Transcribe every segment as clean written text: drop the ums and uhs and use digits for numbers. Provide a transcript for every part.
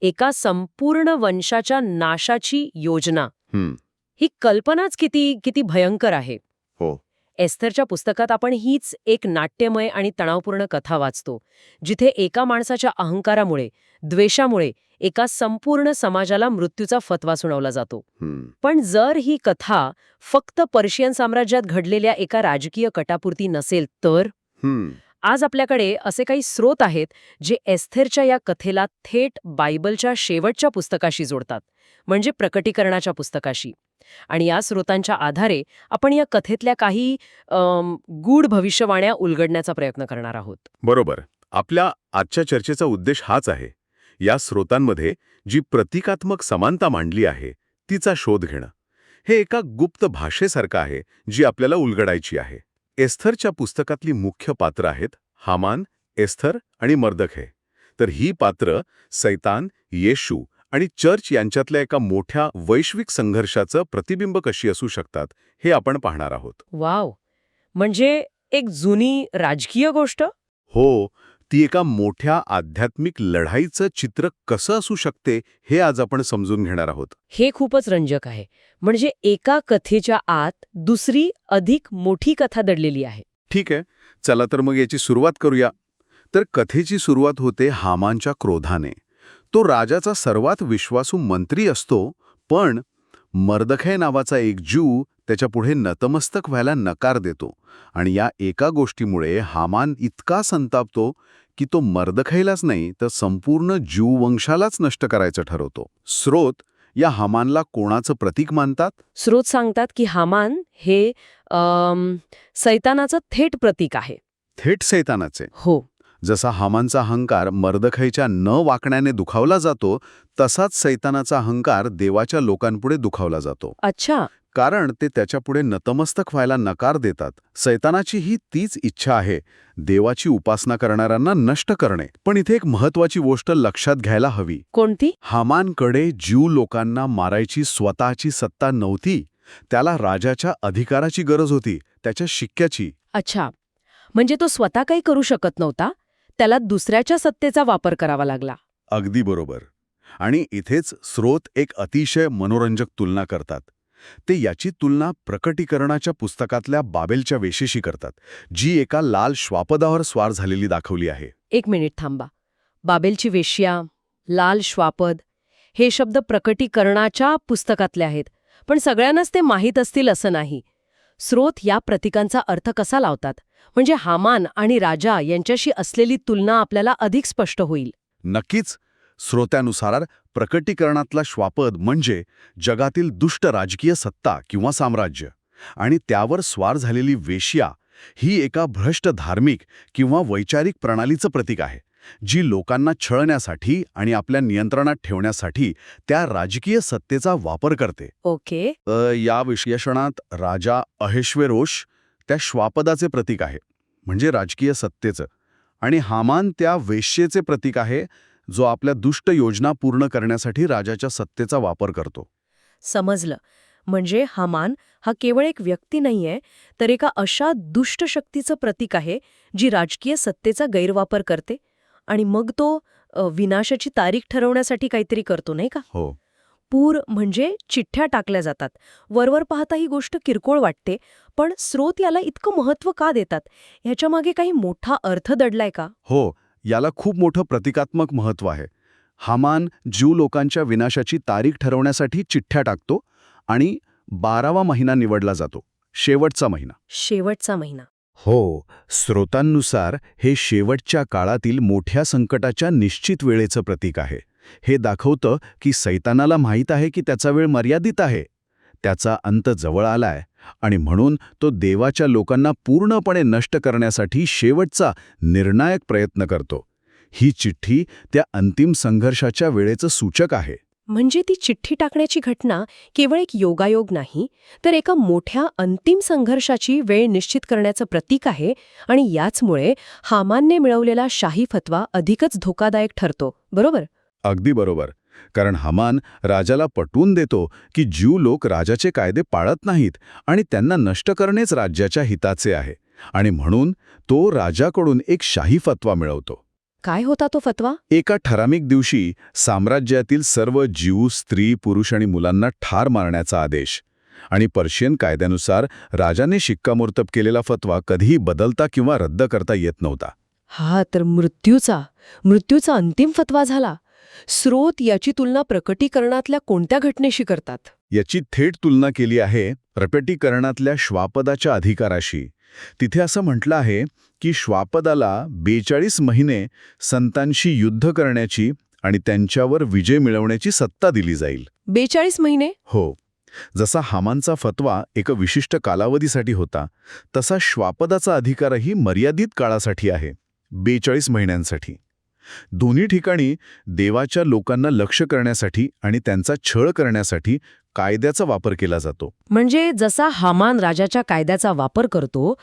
एका संपूर्ण वंशाच्या नाशाची योजना. हं, ही कल्पनाच किती किती भयंकर आहे. हो. एस्थरच्या पुस्तकात आपण हीच एक नाट्यमय आणि तणावपूर्ण कथा वाचतो, जिथे एका माणसाच्या अहंकारामुळे, द्वेषामुळे एका संपूर्ण समाजाला मृत्यूचा फतवा सुनावला जातो. हं, पण जर ही कथा फक्त पर्शियन साम्राज्यात घडलेल्या एका राजकीय कटापुरती नसेल तर हं. आज आपल्याकडे असे काही स्रोत आहेत जे एस्थेरच्या या कथेला थेट बायबलच्या शेवटच्या पुस्तकाशी जोडतात, म्हणजे प्रकटीकरणाच्या पुस्तकाशी. आणि या स्रोतांच्या आधारे आपण या कथेतल्या काही गूढ भविष्यवाण्या उलगडण्याचा प्रयत्न करणार आहोत. बरोबर. आपल्या आजच्या चर्चेचा उद्देश हाच आहे. या स्रोतांमध्ये जी प्रतिकात्मक समानता मांडली आहे तिचा शोध घेणं. हे एका गुप्त भाषेसारखं आहे जी आपल्याला उलगडायची आहे. एस्थरच्या पुस्तकातली मुख्य पात्र आहेत हामान, एस्थर आणि मर्दखै. तर ही पात्र सैतान, येशू आणि चर्च यांच्यातल्या एका मोठ्या वैश्विक संघर्षाचं प्रतिबिंब कशी असू शकतात हे आपण पाहणार आहोत. वाव, म्हणजे एक जुनी राजकीय गोष्ट. हो, ती एका मोठ्या आध्यात्मिक लढाईचं चित्र कसं असू शकते हे आज आपण समजून घेणार आहोत. हे खूपच रंजक आहे. म्हणजे एका कथेच्या आत दुसरी अधिक मोठी कथा दडलेली आहे. ठीक आहे, चला तर मग याची सुरुवात करूया. तर कथेची सुरुवात होते हामानच्या क्रोधाने. तो राजाचा सर्वात विश्वासू मंत्री असतो, पण मर्दखै नावाचा एक ज्यू त्याच्यापुढे नतमस्तक व्हायला नकार देतो. आणि या एका गोष्टीमुळे हामान इतका संतापतो की तो मर्दखैलाच नाही तर संपूर्ण ज्यू वंशालाच नष्ट करायचं ठरवतो. स्रोत या हामानला कोणाचं प्रतीक मानतात? स्रोत सांगतात की हामान हे सैतानाचं थेट प्रतीक आहे. थेट सैतानाचे. हो. जसा हामानचा अहंकार मर्दखैच्या न वाकण्याने दुखावला जातो, तसाच सैतानाचा अहंकार देवाच्या लोकांपुढे दुखावला जातो. अच्छा. कारण ते त्याच्यापुढे नतमस्तक व्हायला नकार देतात. सैतानाची ही तीच इच्छा आहे, देवाची उपासना करणाऱ्यांना नष्ट करणे. पण इथे एक महत्वाची गोष्ट लक्षात घ्यायला हवी. कोणती? हामानकडे ज्यू लोकांना मारायची स्वतःची सत्ता नव्हती. त्याला राजाच्या अधिकाराची गरज होती, त्याच्या शिक्क्याची. अच्छा, म्हणजे तो स्वतः काही करू शकत नव्हता, त्याला दुसऱ्याच्या सत्तेचा वापर करावा लागला. अगदी बरोबर. आणि इथेच स्रोत एक अतिशय मनोरंजक तुलना करतात. ते याची तुलना प्रकटीकरणाच्या पुस्तकातल्या बाबेलच्या वेशीशी करतात, जी एका लाल श्वापदावर स्वार झालेली दाखवली आहे. एक मिनिट थांबा. बाबेलची वेश्या, लाल श्वापद, हे शब्द प्रकटीकरणाच्या पुस्तकातले आहेत, पण सगळ्यांनाच ते माहीत असतील असं नाही. स्रोत या प्रतीकांचा अर्थ कसा लावतात? म्हणजे हामान आणि राजा यांच्याशी असलेली तुलना आपल्याला अधिक स्पष्ट होईल. नक्कीच. स्रोत्यानुसार प्रकटीकरणातला श्वापद म्हणजे जगातील दुष्ट राजकीय सत्ता किंवा साम्राज्य, आणि त्यावर स्वार झालेली वेश्या ही एका भ्रष्ट धार्मिक किंवा वैचारिक प्रणालीचं प्रतीक आहे, जी लोकांना छळण्यासाठी आणि आपल्या नियंत्रणात ठेवण्यासाठी त्या राजकीय सत्तेचा वापर करते. ओके. या विश्लेषणात राजा अहेश्वेरोश त्या श्वापदाचे प्रतीक आहे, म्हणजे राजकीय सत्तेचं, आणि हामान त्या वेश्येचे प्रतीक आहे, जो आपल्या दुष्ट योजना पूर्ण करण्यासाठी राजाच्या सत्तेचा वापर करतो. समजलं. म्हणजे हामान हा केवळ एक व्यक्ती नाहीये, तर एका अशा दुष्ट शक्तीचं प्रतीक आहे जी राजकीय सत्तेचा गैरवापर करते आणि मग तो विनाशाची तारीख ठरवण्यासाठी काहीतरी करतो, नाही का? हो. पूर म्हणजे चिठ्ठ्या टाकल्या जातात. वरवर पाहता ही गोष्ट किरकोळ वाटते, पण स्रोत याला इतकं महत्त्व का देतात? ह्याच्यामागे काही मोठा अर्थ दडलाय का? हो, याला खूप मोठं प्रतिकात्मक महत्त्व आहे. हामान ज्यू लोकांच्या विनाशाची तारीख ठरवण्यासाठी चिठ्ठ्या टाकतो आणि 12वा महिना निवडला जातो, शेवटचा महिना. शेवटचा महिना. हो, स्रोतांनुसार हे शेवटच्या काळातील मोठ्या संकटाच्या निश्चित वेळेचं प्रतीक आहे. हे दाखवतं की सैतानाला माहीत आहे की त्याचा वेळ मर्यादित आहे, त्याचा अंत जवळ आलाय, आणि म्हणून तो देवाच्या लोकांना पूर्णपणे नष्ट करण्यासाठी शेवटचा निर्णायक प्रयत्न करतो. ही चिठ्ठी त्या अंतिम संघर्षाच्या वेळेचं सूचक आहे. म्हणजे ती चिठ्ठी टाकण्याची घटना केवळ एक योगायोग नाही, तर एका मोठ्या अंतिम संघर्षाची वेळ निश्चित करण्याचं प्रतीक आहे, आणि याचमुळे हामानने मिळवलेला शाही फतवा अधिकच धोकादायक ठरतो. बरोबर? अगदी बरोबर. कारण हामान राजाला पटवून देतो की ज्यू लोक राजाचे कायदे पाळत नाहीत आणि त्यांना नष्ट करणेच राज्याच्या हिताचे आहे, आणि म्हणून तो राजाकडून एक शाही फतवा मिळवतो. काय होता तो फतवा? एका ठराविक दिवशी साम्राज्यातील सर्व ज्यू, स्त्री, पुरुष आणि मुलांना ठार मारण्याचा आदेश. आणि पर्शियन कायद्यानुसार राजाने शिक्कामोर्तब केलेला फतवा कधीही बदलता किंवा रद्द करता येत नव्हता. हा तर मृत्यूचा अंतिम फतवा झाला. स्रोत याची तुलना प्रकटीकरणातल्या कोणत्या घटनेशी करतात? याची थेट तुलना केली आहे प्रकटीकरणातल्या श्वापदाच्या अधिकाराशी. तिथे असं म्हटलं आहे की श्वापदाला 42 महिने संतांशी युद्ध करण्याची आणि त्यांच्यावर विजय मिळवण्याची सत्ता दिली जाईल. 42 महिने? हो. जसा हामानचा फतवा एका विशिष्ट कालावधीसाठी होता, तसा श्वापदाचा अधिकारही मर्यादित काळासाठी आहे, 42 महिन्यांसाठी. दोन्ही ठिकाणी देवाच्या लोकांना लक्ष्य करण्यासाठी आणि त्यांचा छळ करण्यासाठी कायद्याचा वापर केला जातो. म्हणजे जसा हामान राजाच्या कायद्याचा वापर करतो,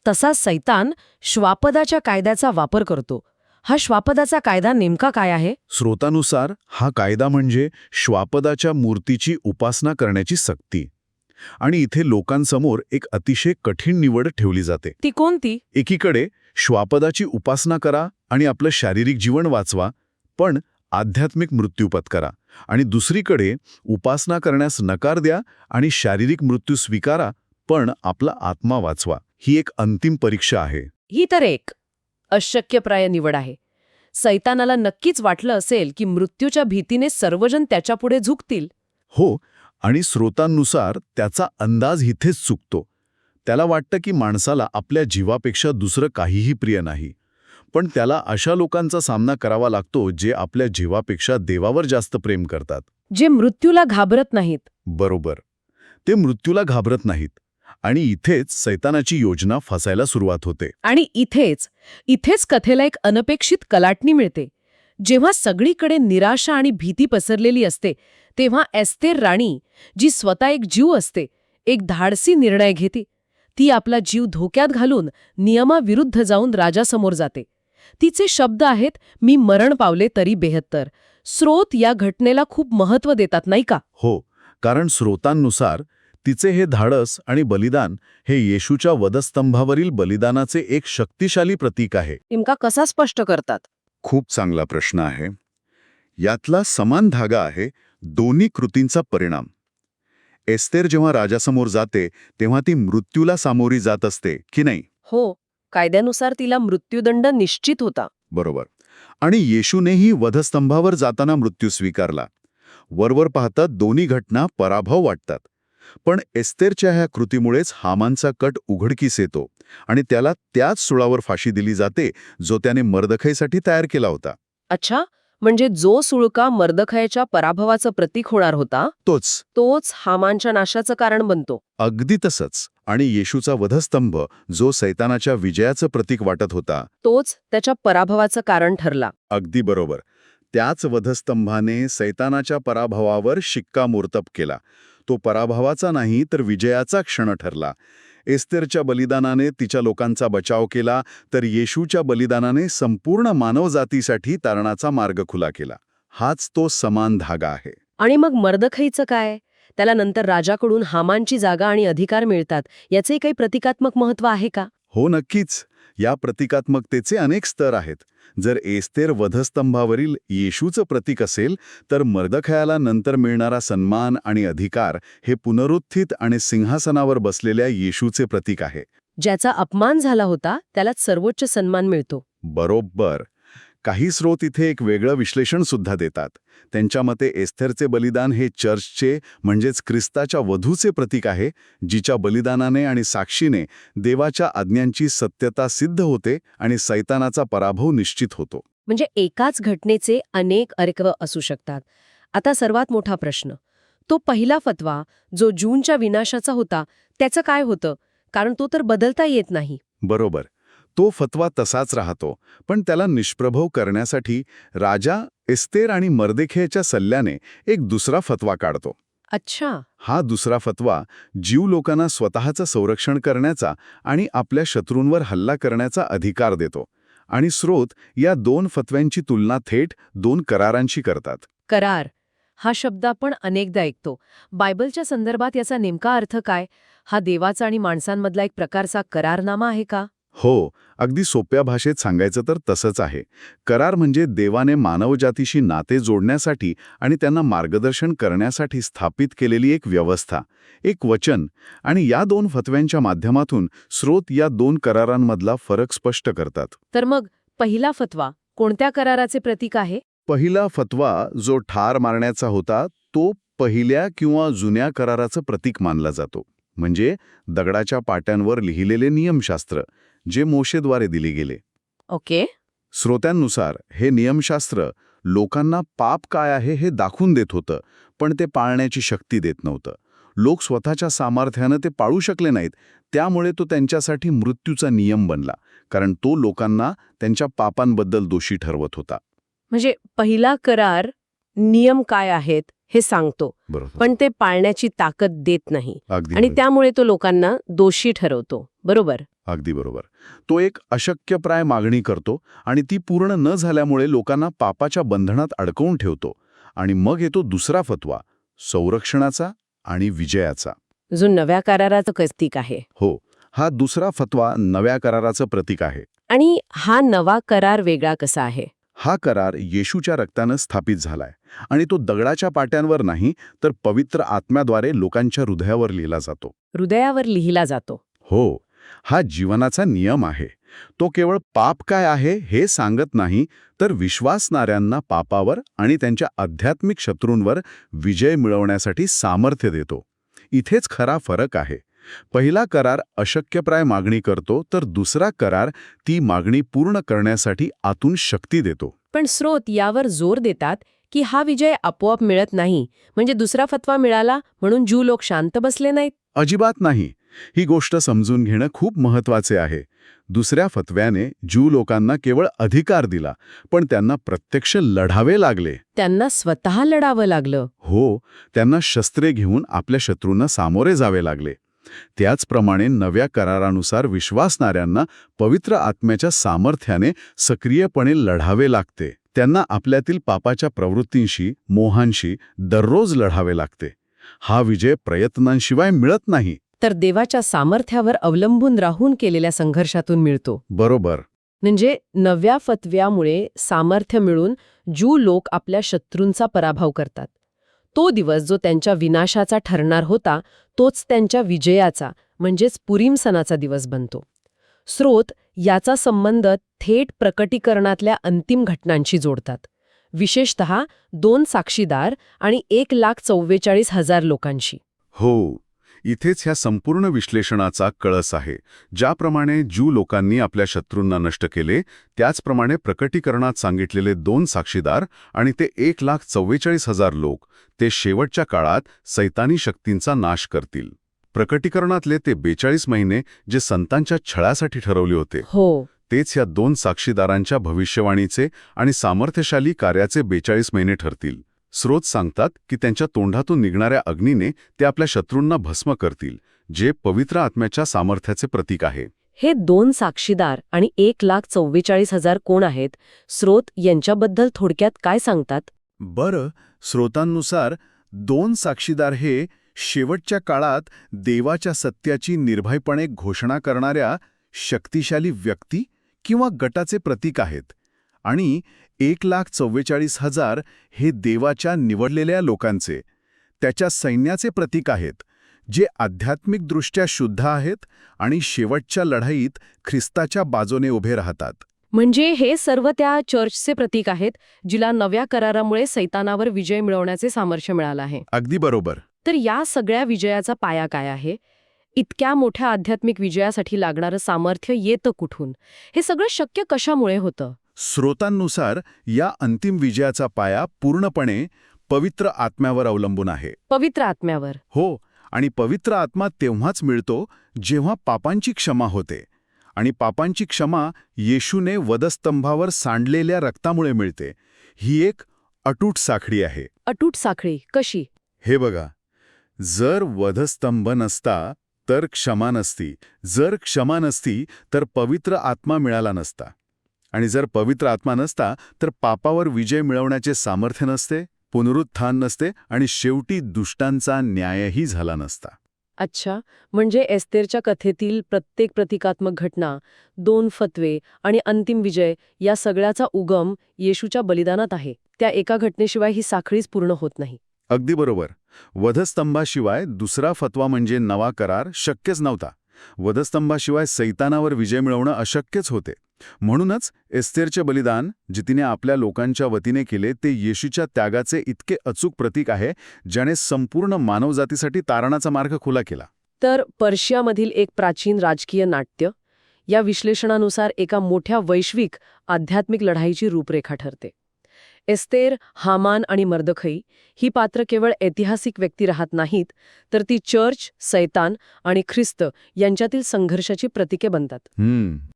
तसा सैतान श्वापदाच्या कायद्याचा वापर करतो. हा श्वापदाचा कायदा नेमका काय आहे? स्रोतानुसार हा कायदा म्हणजे श्वापदाच्या मूर्तीची उपासना करण्याची सक्ती. आणि इथे लोकांसमोर एक अतिशय कठीण निवड ठेवली जाते. ती कोणती? एकीकडे श्वापदाची उपासना करा आणि आपलं शारीरिक जीवन वाचवा, पण आध्यात्मिक मृत्यू पत्करा. आणि दुसरीकडे उपासना करण्यास नकार द्या आणि शारीरिक मृत्यू स्वीकारा, पण आपला आत्मा वाचवा. ही एक अंतिम परीक्षा आहे. ही तर एक अशक्यप्राय निवड आहे. सैतानाला नक्कीच वाटलं असेल की मृत्यूच्या भीतीने सर्वजण त्याच्यापुढे झुकतील. हो, आणि स्रोतांनुसार त्याचा अंदाज इथेच चुकतो. त्याला वाटतं की माणसाला आपल्या जीवापेक्षा दुसरं काहीही प्रिय नाही. पण त्याला अशा लोकांचा सामना करावा लागतो जे आपल्या जीवापेक्षा देवावर जास्त प्रेम करतात. जे मृत्यूला घाबरत नाहीत. बरोबर. ते मृत्यूला घाबरत नाहीत. आणि इथेच सैतानाची योजना फसायला सुरुवात होते. आणि इथेच कथेला एक अनपेक्षित कलाटणी मिळते. जेव्हा सगळीकडे निराशा आणि भीती पसरलेली असते, तेव्हा एस्तेर राणी, जी स्वतः एक ज्यू असते, एक धाडसी निर्णय घेते. ती आपला जीव धोक्यात घालून नियमाविरुद्ध जाऊन राजासमोर जाते. तिचे शब्द आहेत, मी मरण पावले तरी बेहत्तर. स्रोत या घटनेला खूप महत्त्व देतात, नाही का? हो, कारण स्रोतांनुसार तिचे हे धाडस आणि बलिदान हे येशूच्या वधस्तंभावरील बलिदानाचे एक शक्तिशाली प्रतीक आहे. नेमका कसा स्पष्ट करतात? खूप चांगला प्रश्न आहे. यातला समान धागा आहे दोन्ही कृतींचा परिणाम. एस्तेर जेव्हा राजासमोर जाते तेव्हा ती मृत्यूला सामोरी जात असते की नाही? हो, कायद्यानुसार तिला मृत्यूदंड निश्चित होता. बरोबर. आणि येशूनेही वधस्तंभावर जाताना मृत्यू स्वीकारला. वरवर पाहता दोन्ही घटना पराभव वाटतात. पण एस्तेरच्या ह्या कृतीमुळेच हामानचा कट उघडकीस येतो आणि त्याला त्याच सुळावर फाशी दिली जाते जो त्याने मर्दखैसाठी तयार केला होता. अच्छा, म्हणजे जो सुळका मर्दखयाच्या पराभवाचं प्रतीक होणार होता, तोच हामानच्या नाशाचं कारण बनतो. अगदी तसंच. आणि येशूचा वधस्तंभ जो सैतानाच्या विजयाचं प्रतीक वाटत होता, तोच त्याच्या पराभवाचं कारण ठरला. अगदी बरोबर. त्याच वधस्तंभाने सैतानाच्या पराभवावर शिक्कामोर्तब केला. तो पराभवाचा नाही तर विजयाचा क्षण ठरला. एस्तेरच्या बलिदानाने तिच्या लोकांचा बचाव केला, तर येशूच्या बलिदानाने संपूर्ण मानवजातीसाठी तारणाचा मार्ग खुला केला. हाच तो समान धागा आहे. आणि मग मर्दखईचं काय? त्याला नंतर राजाकडून हामानची जागा आणि अधिकार मिळतात. याचे काही प्रतिकात्मक महत्त्व आहे का? हो, नक्कीच. या प्रतिकात्मकतेचे अनेक स्तर आहेत. जर एस्तेर वधस्तंभावरील येशूचं प्रतीक असेल, तर मर्दखयाला नंतर मिळणारा सन्मान आणि अधिकार हे पुनरुत्थित आणि सिंहासनावर बसलेल्या येशूचे प्रतीक आहे. ज्याचा अपमान झाला होता त्यालाच सर्वोच्च सन्मान मिळतो. बरोबर. काही स्रोत इथे एक वेगळं विश्लेषण सुद्धा देतात. त्यांच्या मते एस्थेरचे बलिदान हे चर्चचे म्हणजेच ख्रिस्ताच्या वधूचे प्रतीक आहे, जिच्या बलिदानाने आणि साक्षीने देवाच्या आज्ञांची सत्यता सिद्ध होते आणि सैतानाचा पराभव निश्चित होतो. म्हणजे एकाच घटनेचे अनेक अर्क असू शकतात. आता सर्वात मोठा प्रश्न, तो पहिला फतवा जो जूनच्या विनाशाचा होता त्याचं काय होतं? कारण तो तर बदलता येत नाही. बरोबर. तो फतवा तसाच राहतो, पण त्याला निष्प्रभव करण्यासाठी राजा एस्तेर आणि मर्देखैच्या सल्ल्याने एक दुसरा फतवा काढतो. अच्छा. हा दुसरा फतवा जीव लोकांना स्वतःचं संरक्षण करण्याचा आणि आपल्या शत्रूंवर हल्ला करण्याचा अधिकार देतो. आणि स्रोत या दोन फतव्यांची तुलना थेट दोन करारांशी करतात. करार हा शब्द आपण अनेकदा ऐकतो. बायबलच्या संदर्भात याचा नेमका अर्थ काय? हा देवाचा आणि माणसांमधला एक प्रकारचा करारनामा आहे का? हो, अगदी सोप्या भाषेत सांगायचं तर तसंच आहे. करार म्हणजे देवाने मानवजातीशी नाते जोडण्यासाठी आणि त्यांना मार्गदर्शन करण्यासाठी स्थापित केलेली एक व्यवस्था, एक वचन. आणि या दोन फतव्यांच्या माध्यमातून स्रोत या दोन करारांमधला फरक स्पष्ट करतात. तर मग पहिला फतवा कोणत्या कराराचे प्रतीक आहे? पहिला फतवा जो ठार मारण्याचा होता तो पहिल्या किंवा जुन्या कराराचं प्रतीक मानला जातो. म्हणजे दगडाच्या पाट्यांवर लिहिलेले नियमशास्त्र जे मोशेद्वारे दिले गेले. ओके. श्रोत्यांनुसार हे नियमशास्त्र लोकांना पाप काय आहे हे दाखवून देत होतं, पण ते पाळण्याची शक्ती देत नव्हतं. लोक स्वतःच्या सामर्थ्यानं ते पाळू शकले नाहीत, त्यामुळे तो त्यांच्यासाठी मृत्यूचा नियम बनला, कारण तो लोकांना त्यांच्या पापांबद्दल दोषी ठरवत होता. म्हणजे पहिला करार नियम काय आहेत हे सांगतो, बरोबर. पण ते पाळण्याची ताकद देत नाही अगदी आणि बरोबर. त्यामुळे तो लोकांना दोषी ठरवतो. बरोबर. अगदी बरोबर. तो एक अशक्यप्राय मागणी करतो आणि ती पूर्ण न झाल्यामुळे लोकांना पापाच्या बंधनात अडकवून ठेवतो. आणि मग येतो दुसरा फतवा, संरक्षणाचा आणि विजयाचा. जो नव्या कराराचं प्रतीक आहे. हो, हा दुसरा फतवा नव्या कराराचं प्रतीक आहे. आणि हा नवा करार वेगळा कसा आहे? हा करार येशूच्या रक्तानं स्थापित झालाय आणि तो दगडाच्या पाट्यांवर नाही, तर पवित्र आत्म्याद्वारे लोकांच्या हृदयावर लिहिला जातो. हृदयावर लिहिला जातो. हो, हा जीवनाचा नियम आहे. तो केवळ पाप काय आहे हे सांगत नाही, तर विश्वासणाऱ्यांना पापावर आणि त्यांच्या आध्यात्मिक शत्रूंवर विजय मिळवण्यासाठी सामर्थ्य देतो. इथेच खरा फरक आहे. पहिला करार अशक्यप्राय मागणी करतो, तर दुसरा करार ती मागणी पूर्ण करण्यासाठी आतून शक्ती देतो. पण स्रोत यावर जोर देतात की हा विजय आपोआप मिळत नाही. म्हणजे दुसरा फतवा मिळाला म्हणून ज्यू लोक शांत बसले नाहीत. अजिबात नाही. ही गोष्ट समजून घेणं खूप महत्वाचे आहे. दुसऱ्या फतव्याने ज्यू लोकांना केवळ अधिकार दिला, पण त्यांना प्रत्यक्ष लढावे लागले. त्यांना स्वतः लढावं लागलं. हो, त्यांना शस्त्रे घेऊन आपल्या शत्रूंना सामोरे जावे लागले. त्याचप्रमाणे नव्या करारानुसार विश्वासणाऱ्यांना पवित्र आत्म्याच्या सामर्थ्याने सक्रियपणे लढावे लागते. त्यांना आपल्यातील पापाच्या प्रवृत्तींशी, मोहांशी दररोज लढावे लागते. हा विजय प्रयत्नांशिवाय मिळत नाही, तर देवाच्या सामर्थ्यावर अवलंबून राहून केलेल्या संघर्षातून मिळतो. बरोबर. म्हणजे नव्या फतव्यामुळे सामर्थ्य मिळून ज्यू लोक आपल्या शत्रूंचा पराभव करतात. तो दिवस जो त्यांच्या विनाशाचा ठरणार होता, तोच त्यांच्या विजयाचा म्हणजेच पुरीम सणाचा दिवस बनतो. स्रोत याचा संबंध थेट प्रकटीकरणातल्या अंतिम घटनांशी जोडतात. विशेषतः 2 साक्षीदार आणि 1,44,000 लोकांशी. हो, इथेच ह्या संपूर्ण विश्लेषणाचा कळस आहे. ज्याप्रमाणे ज्यू लोकांनी आपल्या शत्रूंना नष्ट केले, त्याचप्रमाणे प्रकटीकरणात सांगितलेले 2 साक्षीदार आणि ते 1,44,000 लोक ते शेवटच्या काळात सैतानी शक्तींचा नाश करतील. प्रकटीकरणातले ते 42 महिने जे संतांच्या छळासाठी ठरवले होते, हो, तेच ह्या 2 साक्षीदारांच्या भविष्यवाणीचे आणि सामर्थ्यशाली कार्याचे 42 महिने ठरतील. स्रोत सांगतात की त्यांच्या तोंडातून निघणाऱ्या अग्नीने ते आपल्या शत्रूंना भस्म करतील, जे पवित्र आत्म्याच्या सामर्थ्याचे प्रतीक आहे. हे 2 साक्षीदार आणि 1,44,000 कोण आहेत? स्रोत यांच्याबद्दल थोडक्यात काय सांगतात? बरं, स्रोतांनुसार 2 साक्षीदार हे शेवटच्या काळात देवाच्या सत्याची निर्भयपणे घोषणा करणाऱ्या शक्तिशाली व्यक्ती किंवा गटाचे प्रतीक आहेत. आणि 1,44,000 हे देवाच्या निवडलेल्या लोकांचे, त्याच्या सैन्याचे प्रतीक आहेत, जे आध्यात्मिकदृष्ट्या शुद्ध आहेत आणि शेवटच्या लढाईत ख्रिस्ताच्या बाजूने उभे राहतात. म्हणजे हे सर्व त्या चर्चचे प्रतीक आहेत, जिला नव्या करारामुळे सैतानावर विजय मिळवण्याचे सामर्थ्य मिळालं आहे. अगदी बरोबर. तर या सगळ्या विजयाचा पाया काय आहे? इतक्या मोठ्या आध्यात्मिक विजयासाठी लागणारं सामर्थ्य येतं कुठून? हे सगळं शक्य कशामुळे होतं? स्रोतांनुसार या अंतिम विजयाचा पाया पूर्णपणे पवित्र आत्म्यावर अवलंबून आहे. पवित्र आत्म्यावर. हो, आणि पवित्र आत्मा तेव्हाच मिळतो जेव्हा पापांची क्षमा होते. आणि पापांची क्षमा येशूने वधस्तंभावर सांडलेल्या रक्तामुळे मिळते. ही एक अटूट साखळी आहे. अटूट साखळी कशी? हे बघा, जर वधस्तंभ नसता तर क्षमा नसती, जर क्षमा नसती तर पवित्र आत्मा मिळाला नसता, आणि जर पवित्र आत्मा नसता तर पापावर विजय मिळवण्याचे सामर्थ्य नसते, पुनरुत्थान नसते आणि शेवटी दुष्टांचा न्यायही झाला नसता. अच्छा, म्हणजे एस्थेरच्या कथेतील प्रत्येक प्रतिकात्मक घटना, 2 फतवे आणि अंतिम विजय या सगळ्याचा उगम येशूच्या बलिदानात आहे. त्या एका घटनेशिवाय ही साखळीच पूर्ण होत नाही. अगदी बरोबर. वधस्तंभाशिवाय दुसरा फतवा म्हणजे नवा करार शक्यच नव्हता. वधस्तंभाशिवाय सैतानावर विजय मिळवणं अशक्यच होते. म्हणूनच एस्थेरचे बलिदान जे तिने आपल्या लोकांच्या वतीने केले ते येशूच्या त्यागाचे इतके अचूक प्रतीक आहे, ज्याने संपूर्ण मानवजातीसाठी तारणाचा मार्ग खुला केला. तर पर्शियामधील एक प्राचीन राजकीय नाट्य या विश्लेषणानुसार एका मोठ्या वैश्विक आध्यात्मिक लढाईची रूपरेखा ठरते. एस्थेर, हामान आणि मर्दखई ही पात्र केवळ ऐतिहासिक व्यक्ती राहत नाहीत, तर ती चर्च, सैतान आणि ख्रिस्त यांच्यातील संघर्षाची प्रतीके बनतात.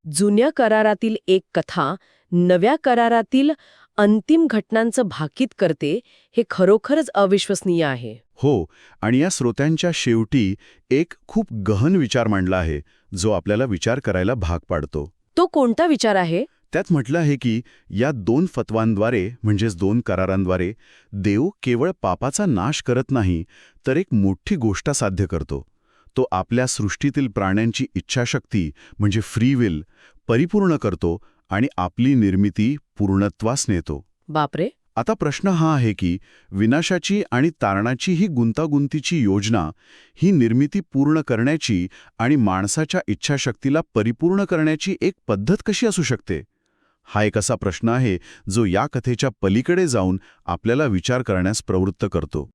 जुन्या करारातील एक कथा नव्या करारातील अंतिम घटनांचं भाकीत करते, हे खरोखरच अविश्वसनीय आहे. हो, आणि या श्रोत्यांच्या शेवटी एक खूप गहन विचार मांडला आहे, जो आपल्याला विचार करायला भाग पाडतो. तो कोणता विचार आहे? त्यात म्हटलं आहे की या 2 फतवांद्वारे म्हणजेच 2 करारांद्वारे देव केवळ पापाचा नाश करत नाही, तर एक मोठी गोष्ट साध्य करतो. तो आपल्या सृष्टीतील प्राण्यांची इच्छाशक्ती म्हणजे फ्री विल परिपूर्ण करतो आणि आपली निर्मिती पूर्णत्वास नेतो. बापरे. आता प्रश्न हा आहे की विनाशाची आणि तारणाची ही गुंतागुंतीची योजना, ही निर्मिती पूर्ण करण्याची आणि माणसाच्या इच्छाशक्तीला परिपूर्ण करण्याची एक पद्धत कशी असू शकते? हा एक असा प्रश्न आहे जो या कथेच्या पलीकडे जाऊन आपल्याला विचार करण्यास प्रवृत्त करतो.